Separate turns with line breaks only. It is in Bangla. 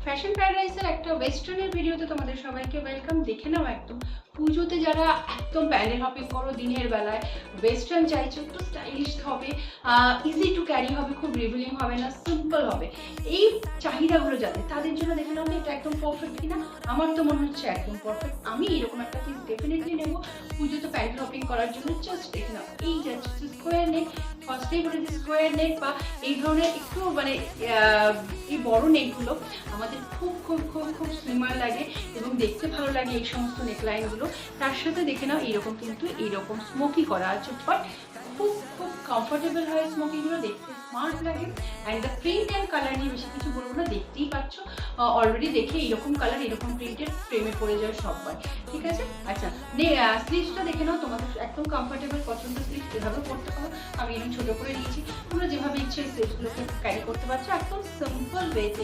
ফ্যাশন প্যারাডাইসের একটা ওয়েস্টার্নের ভিডিওতে তোমাদের সবাইকে ওয়েলকাম। দেখে নাও, একদম পুজোতে যারা একদম প্যান্ডেল হপিং করো দিনের বেলায়, ওয়েস্টার্ন চাইছো, একটু স্টাইলিশ হবে, ইজি টু ক্যারি হবে, খুব রিভিলিং হবে না, সিম্পল হবে, এই চাহিদাগুলো যাদের, তাদের জন্য দেখে নাও এটা একদম পারফেক্ট কিনা। আমার তো মনে হচ্ছে একদম পারফেক্ট। আমি এরকম একটা পিস ডেফিনেটলি নেবো পুজোতে প্যান্ডেল হপিং করার জন্য। জাস্ট দেখে নাও, এই যাচ্ছে স্কোয়ার নেক, ফার্স্টেই বলে যে স্কোয়ার নেক বা এই ধরনের একটু মানে এই বড় নেকগুলো আমাদের খুব খুব খুব খুব স্লিমার লাগে এবং দেখতে ভালো লাগে এই সমস্ত নেকলাইনগুলো। তার সাথে দেখে নাও এইরকম কিন্তু এইরকম স্মোকি করা আছে, বাট খুব খুব কমফোর্টেবল হয় স্মোকিগুলো, দেখতে স্মার্ট লাগে। And the print and colour নিয়ে বেশি কিছু বলবো না, দেখতেই পাচ্ছ অলরেডি দেখে এইরকম কালার এরকম প্রিন্টের প্রেমে পড়ে যায় সবাই। ঠিক আছে, আচ্ছা স্লিভসটা দেখে নাও, তোমাদের একদম কমফোর্টেবল পছন্দ স্লিভস যেভাবে পড়তে পারো। আমি এরকম ছোটো করে নিয়েছি, তোমরা যেভাবে ইচ্ছে এই স্লিভসগুলোকে ক্যারি করতে পারছো একদম সিম্পল ওয়েতে।